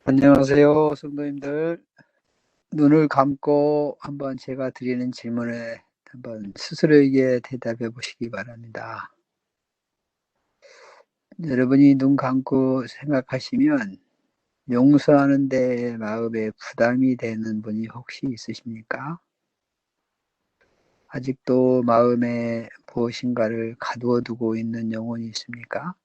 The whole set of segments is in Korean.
안녕하세요, 성도님들. 눈을 감고 한번 제가 드리는 질문에 한번 스스로에게 대답해 보시기 바랍니다. 여러분이 눈 감고 생각하시면 용서하는 데 마음에 부담이 되는 분이 혹시 있으십니까? 아직도 마음에 무엇인가를 가두어 두고 있는 영혼이 있습니까?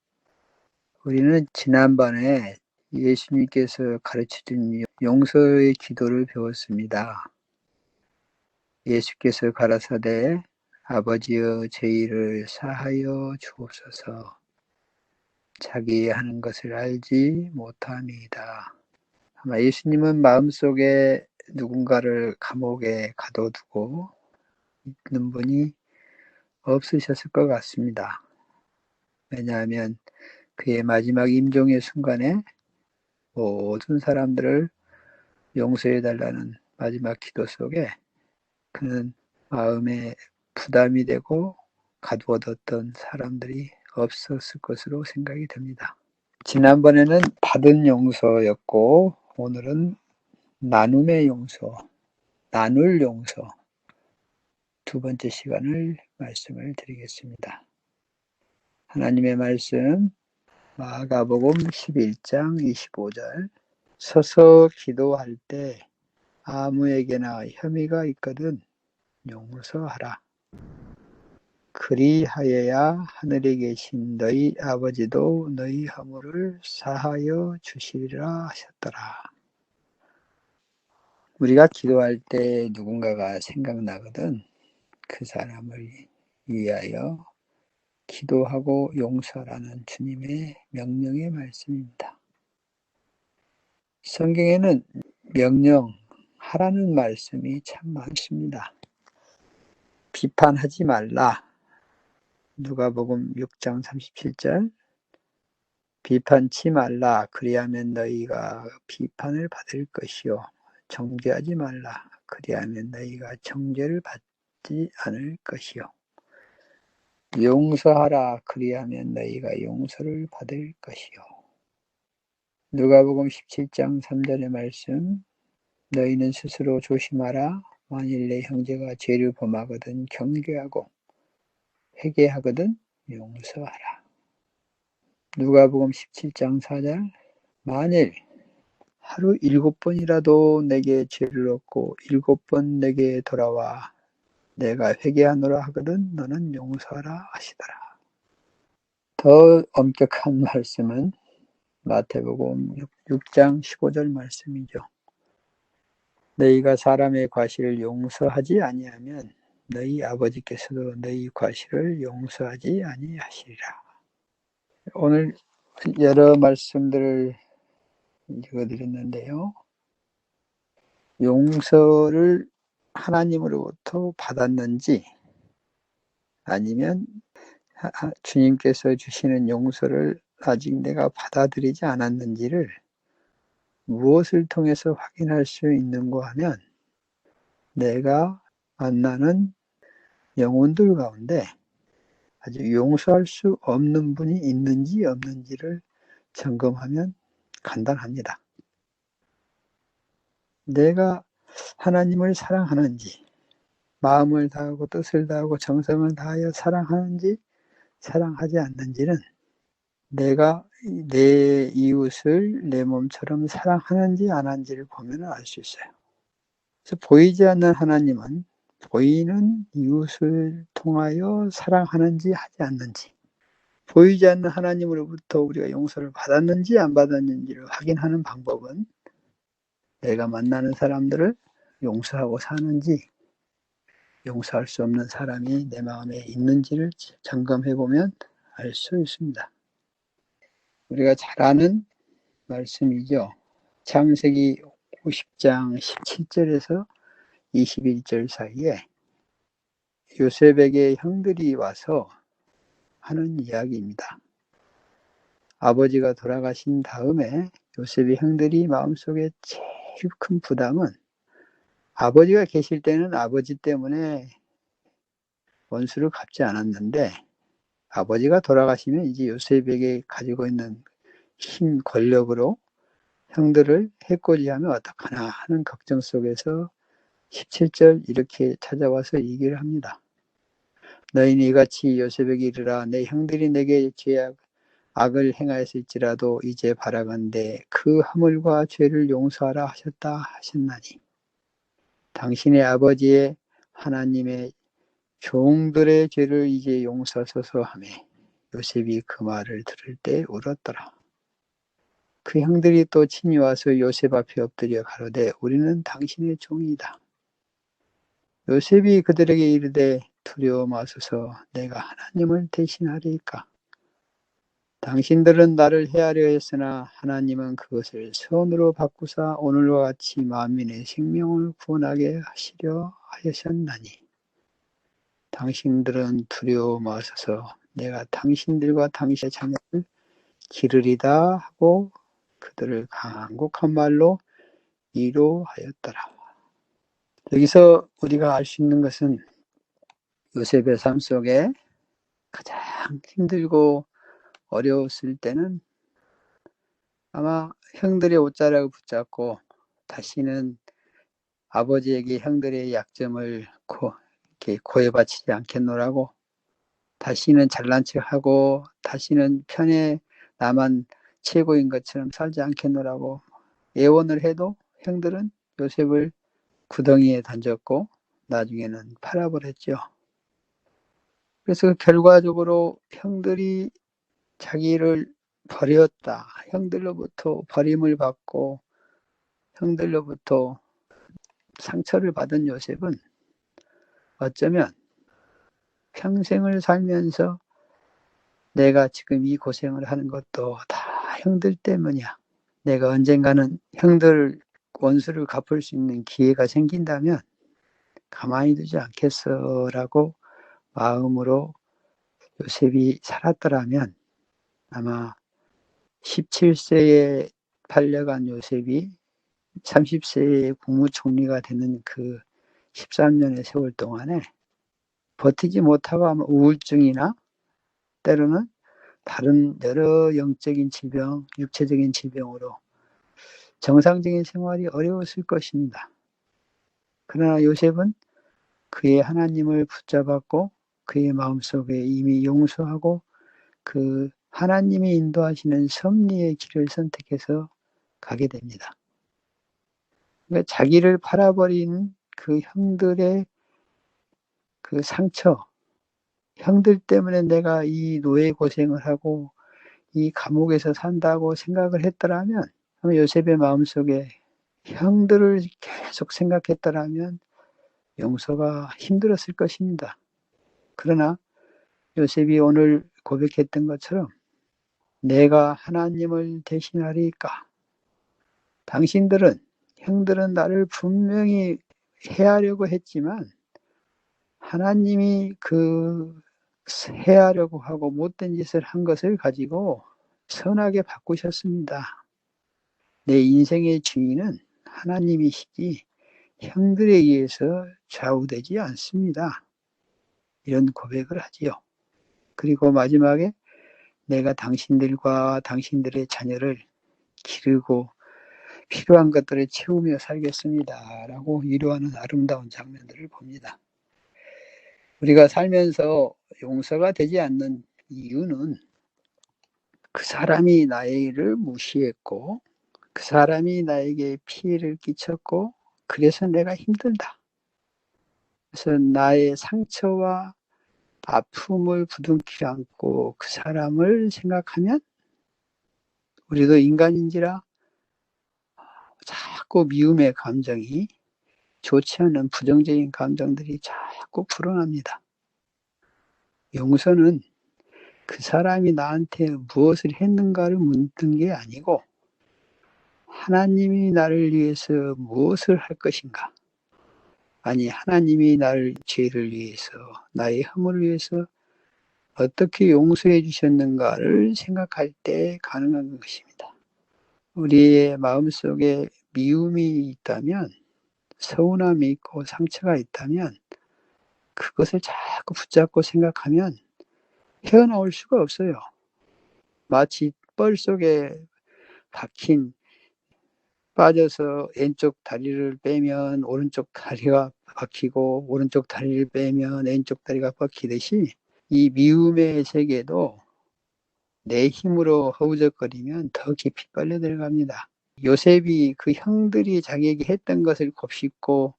우리는 지난번에 예수님께서 가르쳐준 용서의 기도를 배웠습니다. 예수께서 가라사대 아버지여 저희를 사하여 주옵소서 자기 하는 것을 알지 못함이다. 아마 예수님은 마음속에 누군가를 감옥에 가둬두고 있는 분이 없으셨을 것 같습니다. 왜냐하면 그의 마지막 임종의 순간에 모든 사람들을 용서해달라는 마지막 기도 속에 그는 마음에 부담이 되고 가두어뒀던 사람들이 없었을 것으로 생각이 됩니다. 지난번에는 받은 용서였고 오늘은 나눔의 용서, 나눌 용서 두 번째 시간을 말씀을 드리겠습니다. 하나님의 말씀 마가복음 11장 25절 서서 기도할 때 아무에게나 혐의가 있거든 용서하라. 그리하여야 하늘에 계신 너희 아버지도 너희 허물을 사하여 주시리라 하셨더라. 우리가 기도할 때 누군가가 생각나거든 그 사람을 위하여 기도하고 용서라는 주님의 명령의 말씀입니다. 성경에는 명령하라는 말씀이 참 많습니다. 비판하지 말라. 누가복음 6장 37절 비판치 말라. 그리하면 너희가 비판을 받을 것이요 정죄하지 말라. 그리하면 너희가 정죄를 받지 않을 것이요 용서하라. 그리하면 너희가 용서를 받을 것이요. 누가복음 17장 3절의 말씀 너희는 스스로 조심하라. 만일 내 형제가 죄를 범하거든 경계하고 회개하거든 용서하라. 누가복음 17장 4절 만일 하루 7번이라도 내게 죄를 얻고 7번 내게 돌아와 내가 회개하노라 하거든 너는 용서하라 하시더라. 더 엄격한 말씀은 마태복음 6장 15절 말씀이죠. 너희가 사람의 과실을 용서하지 아니하면 너희 아버지께서도 너희 과실을 용서하지 아니하시리라. 오늘 여러 말씀들을 읽어드렸는데요. 용서를 하나님으로부터 받았는지 아니면 주님께서 주시는 용서를 아직 내가 받아들이지 않았는지를 무엇을 통해서 확인할 수 있는가 하면 내가 만나는 영혼들 가운데 아직 용서할 수 없는 분이 있는지 없는지를 점검하면 간단합니다. 내가 하나님을 사랑하는지 마음을 다하고 뜻을 다하고 정성을 다하여 사랑하는지 사랑하지 않는지는 내가 내 이웃을 내 몸처럼 사랑하는지 안 하는지를 보면 알 수 있어요. 그래서 보이지 않는 하나님은 보이는 이웃을 통하여 사랑하는지 하지 않는지 보이지 않는 하나님으로부터 우리가 용서를 받았는지 안 받았는지를 확인하는 방법은 내가 만나는 사람들을 용서하고 사는지 용서할 수 없는 사람이 내 마음에 있는지를 점검해 보면 알 수 있습니다. 우리가 잘 아는 말씀이죠. 창세기 50장 17절에서 21절 사이에 요셉에게 형들이 와서 하는 이야기입니다. 아버지가 돌아가신 다음에 요셉의 형들이 마음속에 제일 큰 부담은 아버지가 계실 때는 아버지 때문에 원수를 갚지 않았는데 아버지가 돌아가시면 이제 요셉에게 가지고 있는 힘, 권력으로 형들을 해코지하면 어떡하나 하는 걱정 속에서 17절 이렇게 찾아와서 얘기를 합니다. 너희는 이같이 요셉에게 이르라. 내 형들이 내게 악을 행하였을지라도 이제 바라건대 그 허물과 죄를 용서하라 하셨다 하셨나니 당신의 아버지의 하나님의 종들의 죄를 이제 용서하소서 하며 요셉이 그 말을 들을 때 울었더라. 그 형들이 또 친히 와서 요셉 앞에 엎드려 가로되 우리는 당신의 종이다. 요셉이 그들에게 이르되 두려워 마소서 내가 하나님을 대신하리이까. 당신들은 나를 해하려 했으나 하나님은 그것을 선으로 바꾸사 오늘과 같이 만민의 생명을 구원하게 하시려 하셨나니 당신들은 두려워 마소서 내가 당신들과 당신의 자녀를 기르리다 하고 그들을 간곡한 말로 위로하였더라. 여기서 우리가 알 수 있는 것은 요셉의 삶 속에 가장 힘들고 어려웠을 때는 아마 형들의 옷자락을 붙잡고 다시는 아버지에게 형들의 약점을 이렇게 고해 바치지 않겠노라고 다시는 잘난 척하고 다시는 편에 나만 최고인 것처럼 살지 않겠노라고 예언을 해도 형들은 요셉을 구덩이에 던졌고 나중에는 팔아버렸죠. 그래서 결과적으로 형들이 자기를 버렸다. 형들로부터 버림을 받고 형들로부터 상처를 받은 요셉은 어쩌면 평생을 살면서 내가 지금 이 고생을 하는 것도 다 형들 때문이야. 내가 언젠가는 형들 원수를 갚을 수 있는 기회가 생긴다면 가만히 두지 않겠어라고 마음으로 요셉이 살았더라면 아마 17세에 팔려간 요셉이 30세에 국무총리가 되는 그 13년의 세월 동안에 버티지 못하고 아마 우울증이나 때로는 다른 여러 영적인 질병, 육체적인 질병으로 정상적인 생활이 어려웠을 것입니다. 그러나 요셉은 그의 하나님을 붙잡았고 그의 마음속에 이미 용서하고 그 하나님이 인도하시는 섭리의 길을 선택해서 가게 됩니다. 그러니까 자기를 팔아버린 그 형들의 그 상처, 형들 때문에 내가 이 노예 고생을 하고 이 감옥에서 산다고 생각을 했더라면 요셉의 마음속에 형들을 계속 생각했더라면 용서가 힘들었을 것입니다. 그러나 요셉이 오늘 고백했던 것처럼 내가 하나님을 대신하리까. 형들은 나를 분명히 해하려고 했지만 하나님이 그 해하려고 하고 못된 짓을 한 것을 가지고 선하게 바꾸셨습니다. 내 인생의 주인은 하나님이시지 형들에 의해서 좌우되지 않습니다. 이런 고백을 하지요. 그리고 마지막에 내가 당신들과 당신들의 자녀를 기르고 필요한 것들을 채우며 살겠습니다. 라고 위로하는 아름다운 장면들을 봅니다. 우리가 살면서 용서가 되지 않는 이유는 그 사람이 나를 무시했고 그 사람이 나에게 피해를 끼쳤고 그래서 내가 힘들다. 그래서 나의 상처와 아픔을 부둥키 안고 그 사람을 생각하면 우리도 인간인지라 자꾸 미움의 감정이 좋지 않은 부정적인 감정들이 자꾸 불어납니다. 용서는 그 사람이 나한테 무엇을 했는가를 묻는 게 아니고 하나님이 나를 위해서 무엇을 할 것인가, 아니 하나님이 나를 죄를 위해서 나의 허물을 위해서 어떻게 용서해 주셨는가를 생각할 때 가능한 것입니다. 우리의 마음속에 미움이 있다면, 서운함이 있고 상처가 있다면 그것을 자꾸 붙잡고 생각하면 헤어나올 수가 없어요. 마치 뻘 속에 박힌 빠져서 왼쪽 다리를 빼면 오른쪽 다리가 박히고 오른쪽 다리를 빼면 왼쪽 다리가 박히듯이 이 미움의 세계도 내 힘으로 허우적거리면 더 깊이 빨려 들어갑니다. 요셉이 그 형들이 자기에게 했던 것을 곱씹고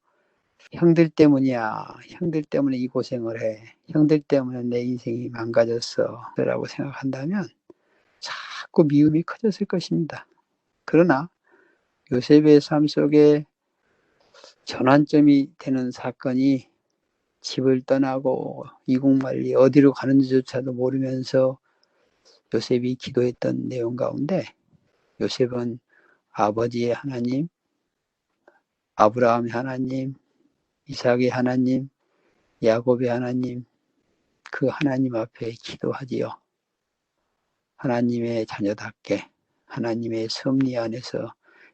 형들 때문이야. 형들 때문에 이 고생을 해. 형들 때문에 내 인생이 망가졌어. 라고 생각한다면 자꾸 미움이 커졌을 것입니다. 그러나 요셉의 삶 속에 전환점이 되는 사건이 집을 떠나고 이국만리 어디로 가는지조차도 모르면서 요셉이 기도했던 내용 가운데 요셉은 아버지의 하나님, 아브라함의 하나님, 이삭의 하나님, 야곱의 하나님, 그 하나님 앞에 기도하지요. 하나님의 자녀답게 하나님의 섭리 안에서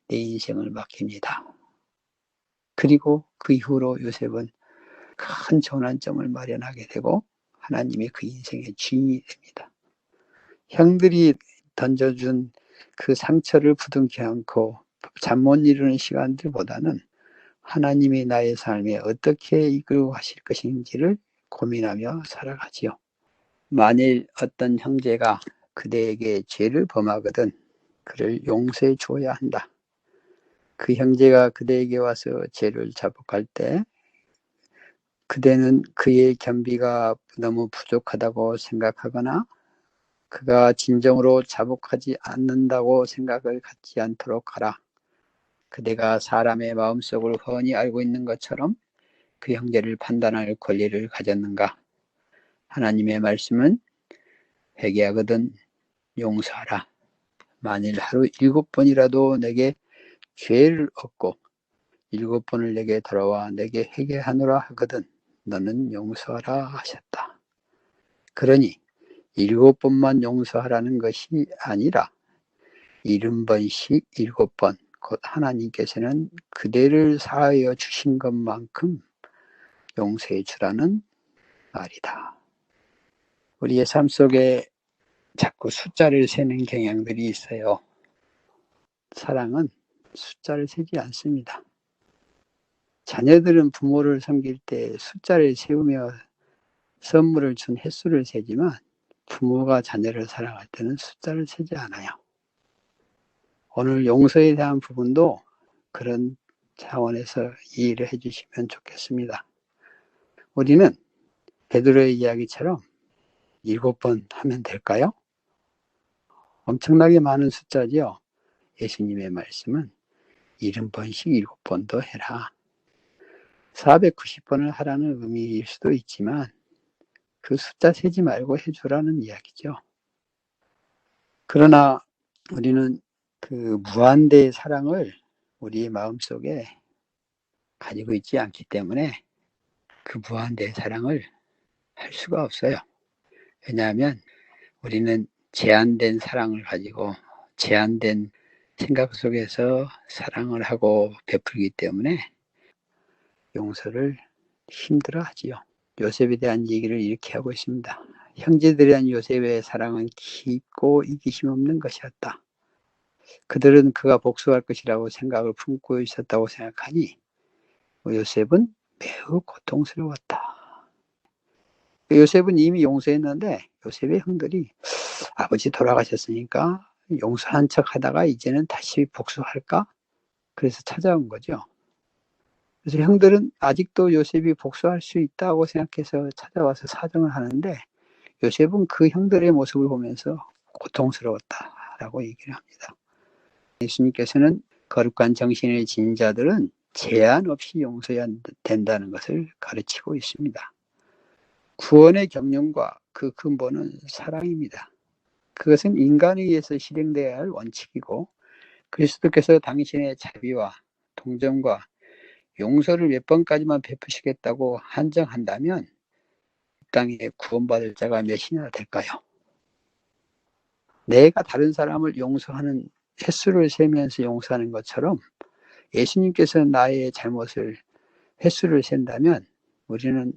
내 인생을 맡깁니다. 그리고 그 이후로 요셉은 큰 전환점을 마련하게 되고 하나님이 그 인생의 주인이 됩니다. 형들이 던져준 그 상처를 부둥켜 안고 잠 못 이루는 시간들보다는 하나님이 나의 삶에 어떻게 이끌어 가실 것인지를 고민하며 살아가지요. 만일 어떤 형제가 그대에게 죄를 범하거든 그를 용서해 주어야 한다. 그 형제가 그대에게 와서 죄를 자복할 때 그대는 그의 겸비가 너무 부족하다고 생각하거나 그가 진정으로 자복하지 않는다고 생각을 갖지 않도록 하라. 그대가 사람의 마음속을 훤히 알고 있는 것처럼 그 형제를 판단할 권리를 가졌는가? 하나님의 말씀은 회개하거든 용서하라. 만일 하루 7번이라도 내게 죄를 얻고 7번을 내게 돌아와 내게 회개하노라 하거든 너는 용서하라 하셨다. 그러니 7번만 용서하라는 것이 아니라 70번씩 7번 곧 하나님께서는 그대를 사하여 주신 것만큼 용서해 주라는 말이다. 우리의 삶 속에 자꾸 숫자를 세는 경향들이 있어요. 사랑은 숫자를 세지 않습니다. 자녀들은 부모를 섬길 때 숫자를 세우며 선물을 준 횟수를 세지만 부모가 자녀를 사랑할 때는 숫자를 세지 않아요. 오늘 용서에 대한 부분도 그런 차원에서 이해를 해주시면 좋겠습니다. 우리는 베드로의 이야기처럼 7번 하면 될까요? 엄청나게 많은 숫자죠. 예수님의 말씀은 70번씩 7번도 해라. 490번을 하라는 의미일 수도 있지만 그 숫자 세지 말고 해주라는 이야기죠. 그러나 우리는 그 무한대의 사랑을 우리의 마음속에 가지고 있지 않기 때문에 그 무한대의 사랑을 할 수가 없어요. 왜냐하면 우리는 제한된 사랑을 가지고 제한된 생각 속에서 사랑을 하고 베풀기 때문에 용서를 힘들어하지요. 요셉에 대한 얘기를 이렇게 하고 있습니다. 형제들에 대한 요셉의 사랑은 깊고 이기심 없는 것이었다. 그들은 그가 복수할 것이라고 생각을 품고 있었다고 생각하니 요셉은 매우 고통스러웠다. 요셉은 이미 용서했는데 요셉의 형들이 아버지 돌아가셨으니까 용서한 척 하다가 이제는 다시 복수할까? 그래서 찾아온 거죠. 그래서 형들은 아직도 요셉이 복수할 수 있다고 생각해서 찾아와서 사정을 하는데 요셉은 그 형들의 모습을 보면서 고통스러웠다라고 얘기를 합니다. 예수님께서는 거룩한 정신을 지닌 자들은 제한 없이 용서해야 된다는 것을 가르치고 있습니다. 구원의 경륜과 그 근본은 사랑입니다. 그것은 인간에 의해서 실행되어야 할 원칙이고 그리스도께서 당신의 자비와 동정과 용서를 몇 번까지만 베푸시겠다고 한정한다면 이 땅에 구원받을 자가 몇이나 될까요? 내가 다른 사람을 용서하는 횟수를 세면서 용서하는 것처럼 예수님께서 나의 잘못을 횟수를 센다면 우리는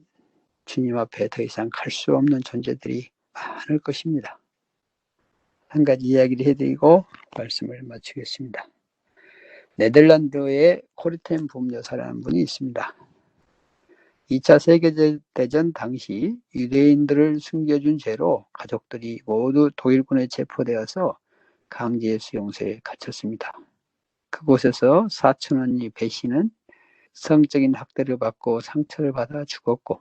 주님 앞에 더 이상 갈 수 없는 존재들이 많을 것입니다. 한 가지 이야기를 해드리고 말씀을 마치겠습니다. 네덜란드의 코르텐 붐여사라는 분이 있습니다. 2차 세계대전 당시 유대인들을 숨겨준 죄로 가족들이 모두 독일군에 체포되어서 강제 수용소에 갇혔습니다. 그곳에서 사촌 언니 배씨는 성적인 학대를 받고 상처를 받아 죽었고,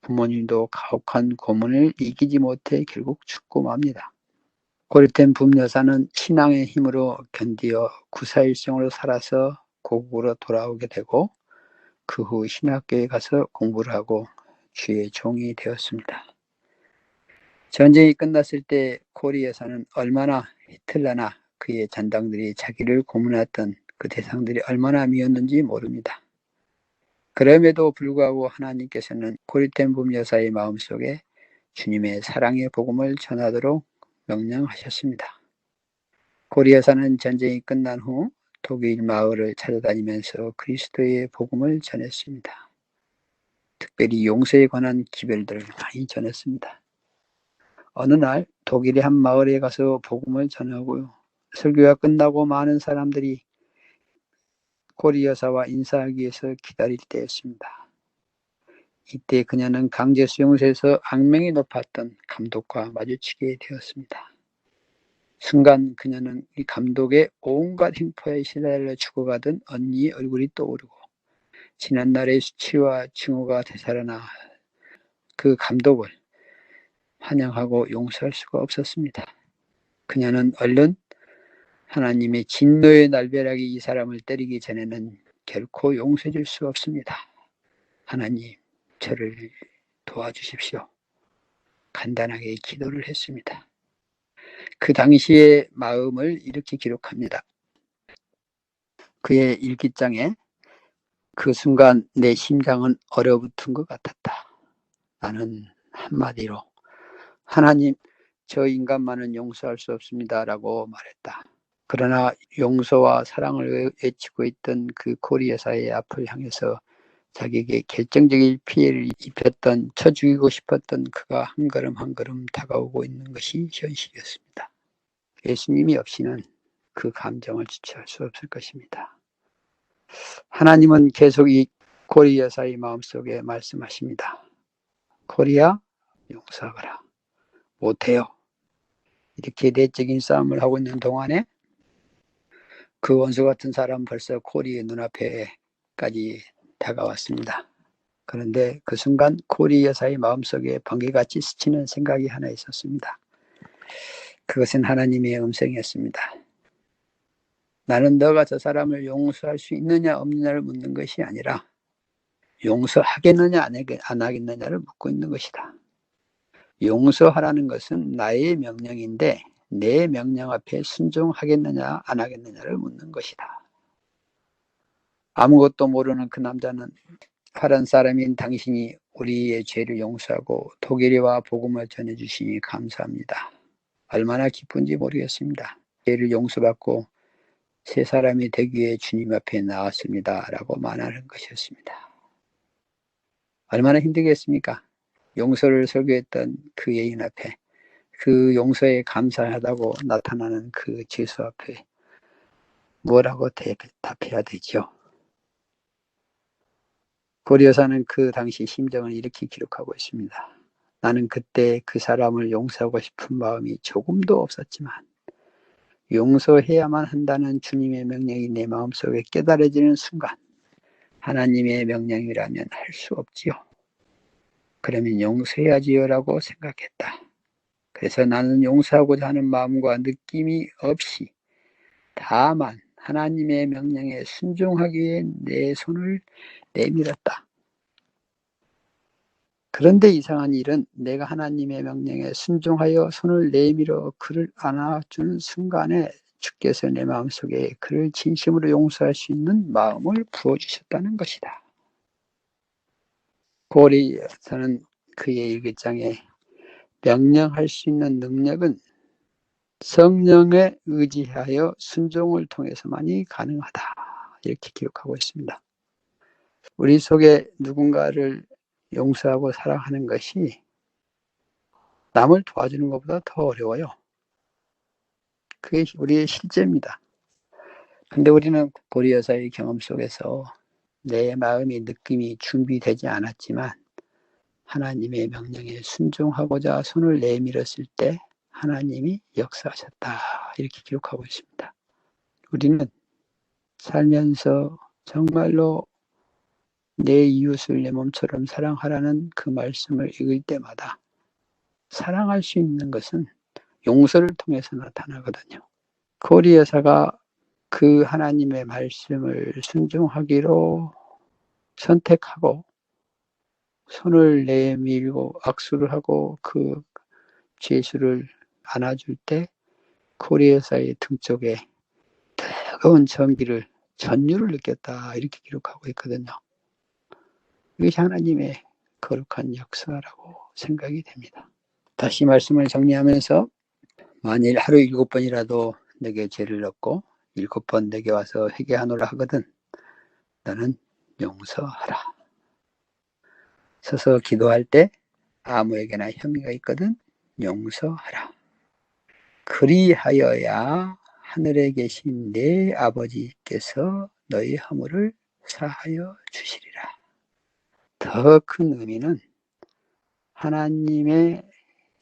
부모님도 가혹한 고문을 이기지 못해 결국 죽고 맙니다. 고립된 붐여사는 신앙의 힘으로 견디어 구사일생으로 살아서 고국으로 돌아오게 되고, 그 후 신학교에 가서 공부를 하고 주의 종이 되었습니다. 전쟁이 끝났을 때 코리 여사는 얼마나 히틀러나 그의 잔당들이 자기를 고문했던 그 대상들이 얼마나 미웠는지 모릅니다. 그럼에도 불구하고 하나님께서는 고립된 붐여사의 마음속에 주님의 사랑의 복음을 전하도록 명령하셨습니다. 고리 여사는 전쟁이 끝난 후 독일 마을을 찾아다니면서 그리스도의 복음을 전했습니다. 특별히 용서에 관한 기별들을 많이 전했습니다. 어느 날 독일의 한 마을에 가서 복음을 전하고요. 설교가 끝나고 많은 사람들이 고리 여사와 인사하기 위해서 기다릴 때였습니다. 이때 그녀는 강제 수용소에서 악명이 높았던 감독과 마주치게 되었습니다. 순간 그녀는 이 감독의 온갖 횡포에 시달려 죽어가던 언니의 얼굴이 떠오르고 지난날의 수치와 증오가 되살아나 그 감독을 환영하고 용서할 수가 없었습니다. 그녀는 얼른 하나님의 진노의 날벼락이 이 사람을 때리기 전에는 결코 용서해 줄 수 없습니다. 하나님, 저를 도와주십시오. 간단하게 기도를 했습니다. 그 당시의 마음을 이렇게 기록합니다. 그의 일기장에 그 순간 내 심장은 얼어붙은 것 같았다. 나는 한마디로 하나님, 저 인간만은 용서할 수 없습니다 라고 말했다. 그러나 용서와 사랑을 외치고 있던 그 코리 여사의 앞을 향해서 자기에게 결정적인 피해를 입혔던, 쳐 죽이고 싶었던 그가 한 걸음 한 걸음 다가오고 있는 것이 현실이었습니다. 예수님이 없이는 그 감정을 주체할 수 없을 것입니다. 하나님은 계속 이 코리 여사의 마음속에 말씀하십니다. 코리야, 용서하거라. 못해요. 이렇게 내적인 싸움을 하고 있는 동안에 그 원수 같은 사람 벌써 코리의 눈앞에까지 다가왔습니다. 그런데 그 순간 코리 여사의 마음속에 번개같이 스치는 생각이 하나 있었습니다. 그것은 하나님의 음성이었습니다. 나는 너가 저 사람을 용서할 수 있느냐 없느냐를 묻는 것이 아니라 용서하겠느냐 안 하겠느냐를 묻고 있는 것이다. 용서하라는 것은 나의 명령인데 내 명령 앞에 순종하겠느냐 안 하겠느냐를 묻는 것이다. 아무것도 모르는 그 남자는 파란 사람인 당신이 우리의 죄를 용서하고 독일이와 복음을 전해주시니 감사합니다. 얼마나 기쁜지 모르겠습니다. 죄를 용서받고 새 사람이 되기 위해 주님 앞에 나왔습니다 라고 말하는 것이었습니다. 얼마나 힘들겠습니까? 용서를 설교했던 그 여인 앞에 그 용서에 감사하다고 나타나는 그 죄수 앞에 뭐라고 대답해야 되죠? 고리 여사는 그 당시 심정을 이렇게 기록하고 있습니다. 나는 그때 그 사람을 용서하고 싶은 마음이 조금도 없었지만 용서해야만 한다는 주님의 명령이 내 마음속에 깨달아지는 순간 하나님의 명령이라면 할 수 없지요. 그러면 용서해야지요 라고 생각했다. 그래서 나는 용서하고자 하는 마음과 느낌이 없이 다만 하나님의 명령에 순종하기 위해 내 손을 내밀었다. 그런데 이상한 일은 내가 하나님의 명령에 순종하여 손을 내밀어 그를 안아주는 순간에 주께서 내 마음속에 그를 진심으로 용서할 수 있는 마음을 부어주셨다는 것이다. 고리에서는 그의 일기장에 명령할 수 있는 능력은 성령에 의지하여 순종을 통해서만이 가능하다. 이렇게 기록하고 있습니다. 우리 속에 누군가를 용서하고 사랑하는 것이 남을 도와주는 것보다 더 어려워요. 그게 우리의 실제입니다. 근데 우리는 고리 여사의 경험 속에서 내 마음의 느낌이 준비되지 않았지만 하나님의 명령에 순종하고자 손을 내밀었을 때 하나님이 역사하셨다. 이렇게 기록하고 있습니다. 우리는 살면서 정말로 내 이웃을 내 몸처럼 사랑하라는 그 말씀을 읽을 때마다 사랑할 수 있는 것은 용서를 통해서 나타나거든요. 고리 여사가 그 하나님의 말씀을 순종하기로 선택하고 손을 내밀고 악수를 하고 그 죄수를 안아줄 때 고리 여사의 등 쪽에 뜨거운 전율을 느꼈다. 이렇게 기록하고 있거든요. 이것이 하나님의 거룩한 역사라고 생각이 됩니다. 다시 말씀을 정리하면서 만일 하루 7번이라도 내게 죄를 넣고 7번 내게 와서 회개하노라 하거든 너는 용서하라. 서서 기도할 때 아무에게나 혐의가 있거든 용서하라. 그리하여야 하늘에 계신 내 아버지께서 너희 허물을 사하여 주시리라. 더 큰 의미는 하나님의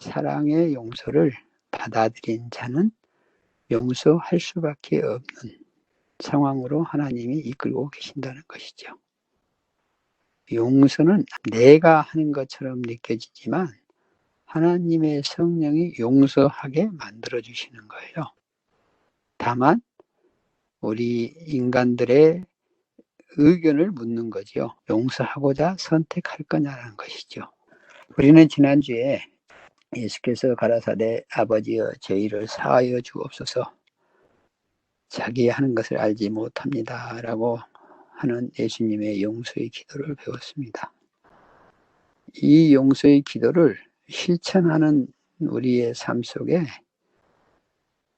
사랑의 용서를 받아들인 자는 용서할 수밖에 없는 상황으로 하나님이 이끌고 계신다는 것이죠. 용서는 내가 하는 것처럼 느껴지지만 하나님의 성령이 용서하게 만들어주시는 거예요. 다만 우리 인간들의 의견을 묻는 거죠. 용서하고자 선택할 거냐는 것이죠. 우리는 지난주에 예수께서 가라사대 아버지여 저희를 사하여 주옵소서 자기 하는 것을 알지 못합니다 라고 하는 예수님의 용서의 기도를 배웠습니다. 이 용서의 기도를 실천하는 우리의 삶 속에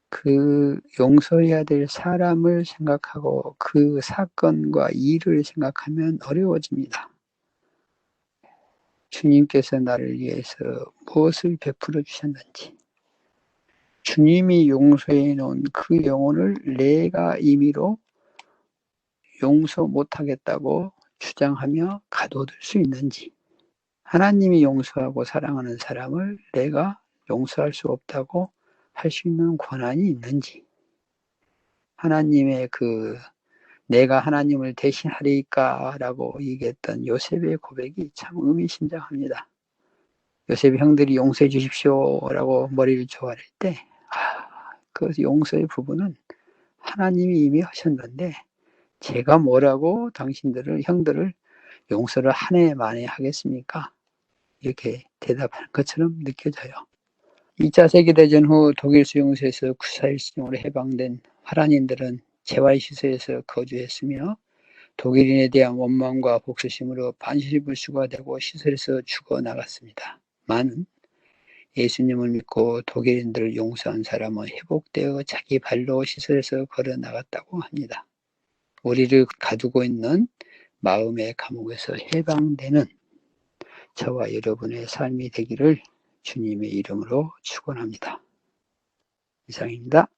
그 용서해야 될 사람을 생각하고 그 사건과 일을 생각하면 어려워집니다. 주님께서 나를 위해서 무엇을 베풀어 주셨는지 주님이 용서해 놓은 그 영혼을 내가 임의로 용서 못하겠다고 주장하며 가둬둘 수 있는지 하나님이 용서하고 사랑하는 사람을 내가 용서할 수 없다고 할 수 있는 권한이 있는지 하나님의 내가 하나님을 대신하리까 라고 얘기했던 요셉의 고백이 참 의미심장합니다. 요셉의 형들이 용서해 주십시오 라고 머리를 조아릴 때 그 용서의 부분은 하나님이 이미 하셨는데 제가 뭐라고 형들을 용서를 한 해 만에 하겠습니까? 이렇게 대답하는 것처럼 느껴져요. 2차 세계대전 후 독일 수용소에서 구사일생으로 해방된 화란인들은 재활시설에서 거주했으며 독일인에 대한 원망과 복수심으로 반신불수가 되고 시설에서 죽어나갔습니다. 많은 예수님을 믿고 독일인들을 용서한 사람은 회복되어 자기 발로 시설에서 걸어나갔다고 합니다. 우리를 가두고 있는 마음의 감옥에서 해방되는 저와 여러분의 삶이 되기를 주님의 이름으로 축원합니다. 이상입니다.